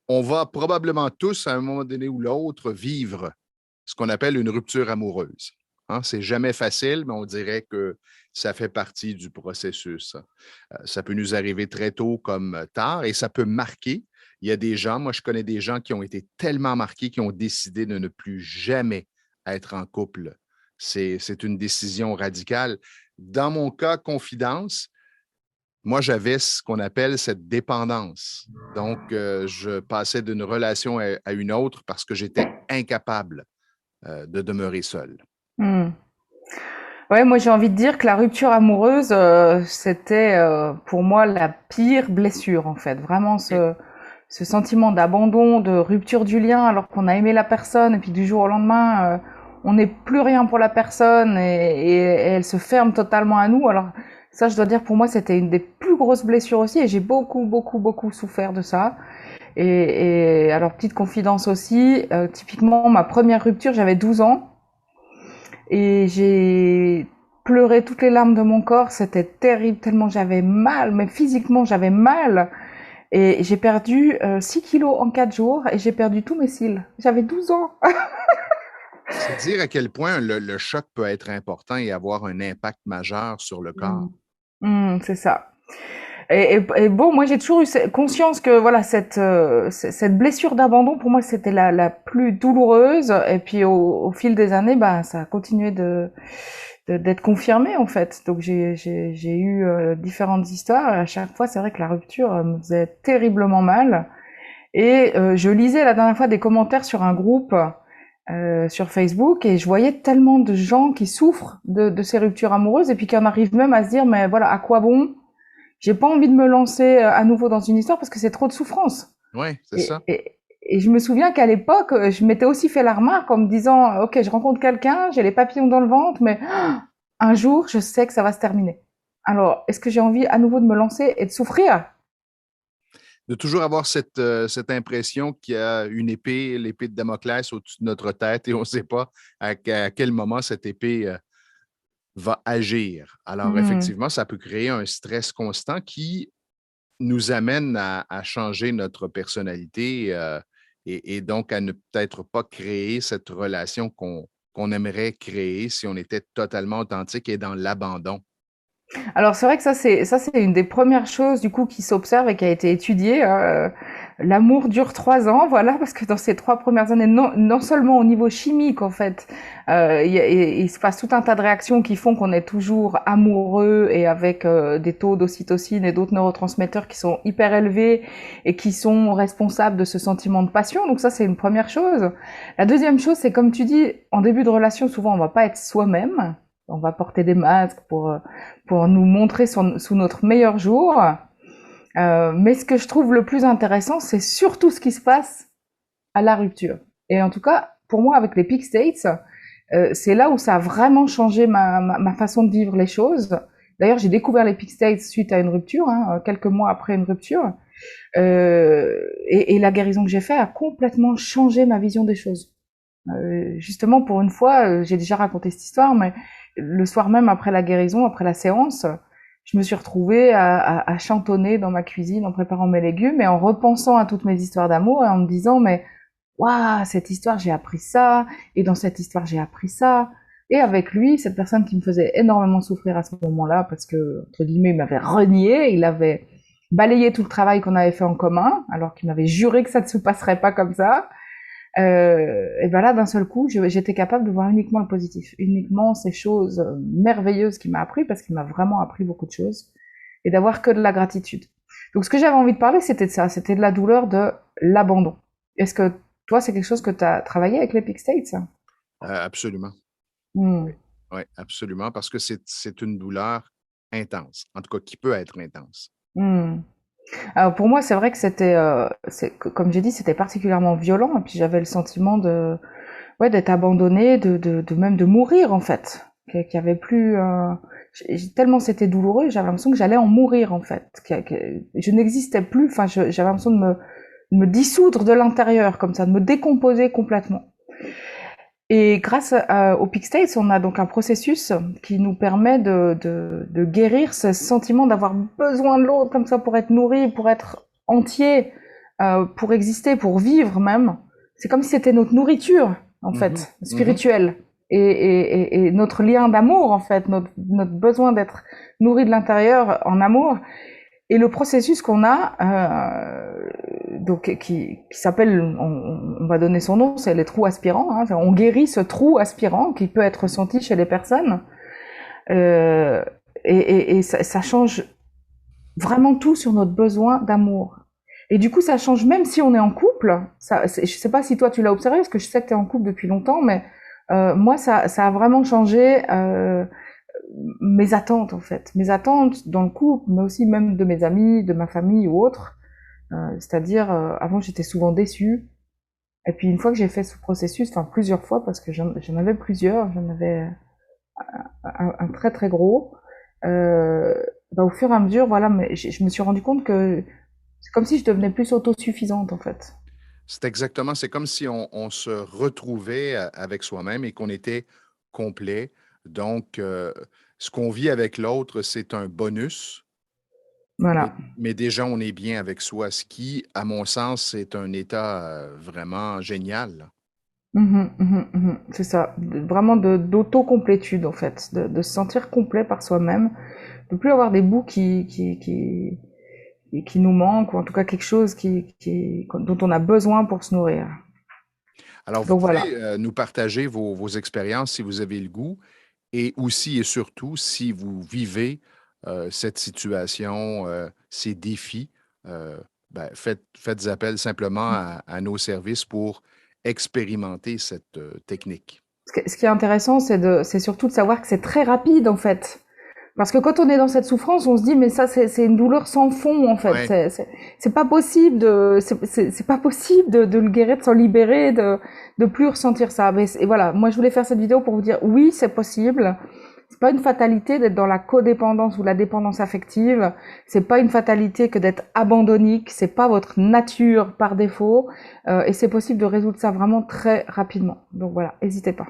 on va probablement tous, à un moment donné ou l'autre, vivre ce qu'on appelle une rupture amoureuse. Hein, c'est jamais facile, mais on dirait que ça fait partie du processus. Ça peut nous arriver très tôt comme tard et ça peut marquer. Il y a des gens, moi je connais des gens qui ont été tellement marqués qui ont décidé de ne plus jamais être en couple. C'est une décision radicale. Dans mon cas, confidence, moi, j'avais ce qu'on appelle cette dépendance. Donc, je passais d'une relation à une autre parce que j'étais incapable de demeurer seul. Hmm. Ouais, moi j'ai envie de dire que la rupture amoureuse, c'était pour moi la pire blessure en fait. Vraiment OK. ce sentiment d'abandon, de rupture du lien alors qu'on a aimé la personne et puis du jour au lendemain, on n'est plus rien pour la personne et elle se ferme totalement à nous. Alors ça, je dois dire pour moi c'était une des plus grosses blessures aussi et j'ai beaucoup souffert de ça. Et alors petite confidence aussi, typiquement ma première rupture, j'avais 12 ans. Et j'ai pleuré toutes les larmes de mon corps. C'était terrible, tellement j'avais mal, mais physiquement j'avais mal. Et j'ai perdu 6 kilos en 4 jours et j'ai perdu tous mes cils. J'avais 12 ans. C'est dire à quel point le choc peut être important et avoir un impact majeur sur le Mm. corps. C'est ça. Et bon, moi j'ai toujours eu conscience que voilà cette blessure d'abandon pour moi c'était la plus douloureuse. Et puis au fil des années, bah ça a continué d'être confirmé en fait. Donc j'ai eu différentes histoires. Et à chaque fois, c'est vrai que la rupture me faisait terriblement mal. Et je lisais la dernière fois des commentaires sur un groupe sur Facebook et je voyais tellement de gens qui souffrent de ces ruptures amoureuses et puis qui en arrivent même à se dire mais voilà à quoi bon, j'ai pas envie de me lancer à nouveau dans une histoire parce que c'est trop de souffrance. Oui, c'est Et, ça. et, et je me souviens qu'à l'époque, je m'étais aussi fait la remarque en me disant, ok, je rencontre quelqu'un, j'ai les papillons dans le ventre, mais un jour, je sais que ça va se terminer. Alors, est-ce que j'ai envie à nouveau de me lancer et de souffrir? De toujours avoir cette impression qu'il y a une épée, l'épée de Damoclès au-dessus de notre tête et on ne sait pas à quel moment cette épée va agir. Alors, Hmm. effectivement, ça peut créer un stress constant qui nous amène à changer notre personnalité et donc à ne peut-être pas créer cette relation qu'on aimerait créer si on était totalement authentique et dans l'abandon. Alors c'est vrai que ça c'est une des premières choses du coup qui s'observe et qui a été étudiée. L'amour dure 3 ans, voilà, parce que dans ces 3 premières années, non seulement au niveau chimique en fait, il se passe tout un tas de réactions qui font qu'on est toujours amoureux et avec des taux d'ocytocine et d'autres neurotransmetteurs qui sont hyper élevés et qui sont responsables de ce sentiment de passion. Donc ça c'est une première chose. La deuxième chose, c'est comme tu dis, en début de relation, souvent on va pas être soi-même. On va porter des masques pour nous montrer sous notre meilleur jour. Mais ce que je trouve le plus intéressant, c'est surtout ce qui se passe à la rupture. Et en tout cas, pour moi, avec les Peak States, c'est là où ça a vraiment changé ma façon de vivre les choses. D'ailleurs, j'ai découvert les Peak States suite à une rupture, hein, quelques mois après une rupture. Et la guérison que j'ai faite a complètement changé ma vision des choses. Justement, pour une fois, j'ai déjà raconté cette histoire, mais le soir même après la guérison, après la séance, je me suis retrouvée à chantonner dans ma cuisine en préparant mes légumes et en repensant à toutes mes histoires d'amour et en me disant, mais waouh, cette histoire, j'ai appris ça, et dans cette histoire, j'ai appris ça. Et avec lui, cette personne qui me faisait énormément souffrir à ce moment-là, parce que, entre guillemets, il m'avait renié, il avait balayé tout le travail qu'on avait fait en commun, alors qu'il m'avait juré que ça ne se passerait pas comme ça. Et ben là, d'un seul coup, j'étais capable de voir uniquement le positif, uniquement ces choses merveilleuses qu'il m'a appris, parce qu'il m'a vraiment appris beaucoup de choses, et d'avoir que de la gratitude. Donc, ce que j'avais envie de parler, c'était de ça, c'était de la douleur de l'abandon. Est-ce que toi, c'est quelque chose que tu as travaillé avec l'Epic States? Absolument. Hmm. Oui, oui, absolument, parce que c'est une douleur intense, en tout cas qui peut être intense. Hmm. Alors pour moi, c'est vrai que c'était, comme j'ai dit, c'était particulièrement violent. Et puis j'avais le sentiment ouais, d'être abandonnée, de même de mourir en fait. Qu'il y avait plus, tellement c'était douloureux, j'avais l'impression que j'allais en mourir en fait. Je n'existais plus. Enfin, j'avais l'impression de me dissoudre de l'intérieur comme ça, de me décomposer complètement. Et grâce au Peak States, on a donc un processus qui nous permet de guérir ce sentiment d'avoir besoin de l'autre comme ça pour être nourri, pour être entier, pour exister, pour vivre même. C'est comme si c'était notre nourriture, en fait, Mhm. spirituelle. Et notre lien d'amour, en fait, notre besoin d'être nourri de l'intérieur en amour. Et le processus qu'on a, donc qui s'appelle, on va donner son nom, c'est les trous aspirants. Hein, on guérit ce trou aspirant qui peut être ressenti chez les personnes. Euh, et ça change vraiment tout sur notre besoin d'amour. Et du coup, ça change même si on est en couple. Ça, je sais pas si toi tu l'as observé, parce que je sais que tu es en couple depuis longtemps, mais moi, ça a vraiment changé mes attentes, en fait. Mes attentes dans le couple, mais aussi même de mes amis, de ma famille ou autres. C'est-à-dire, avant, j'étais souvent déçue. Et puis, une fois que j'ai fait ce processus, enfin plusieurs fois, parce que j'en avais plusieurs, j'en avais un très très gros, euh, bah, au fur et à mesure, voilà, mais je me suis rendu compte que c'est comme si je devenais plus autosuffisante, en fait. C'est exactement, c'est comme si on se retrouvait avec soi-même et qu'on était complet. Donc, ce qu'on vit avec l'autre, c'est un bonus, Voilà. mais déjà, on est bien avec soi, ce qui, à mon sens, c'est un état vraiment génial. C'est ça. Vraiment d'autocomplétude, en fait. De se sentir complet par soi-même. De plus avoir des bouts qui nous manquent, ou en tout cas quelque chose dont on a besoin pour se nourrir. Alors, vous Donc voilà. pouvez nous partager vos expériences si vous avez le goût et aussi et surtout si vous vivez cette situation, ces défis. euh, faites appel simplement à nos services pour expérimenter cette technique. Ce qui est intéressant, c'est surtout de savoir que c'est très rapide, en fait. Parce que quand on est dans cette souffrance, on se dit mais ça c'est une douleur sans fond en fait. Oui. C'est pas possible c'est pas possible de le guérir, de s'en libérer, de plus ressentir ça. Et voilà, moi je voulais faire cette vidéo pour vous dire oui c'est possible. C'est pas une fatalité d'être dans la codépendance ou la dépendance affective. C'est pas une fatalité que d'être abandonnique. C'est pas votre nature par défaut. Et c'est possible de résoudre ça vraiment très rapidement. Donc voilà, n'hésitez pas.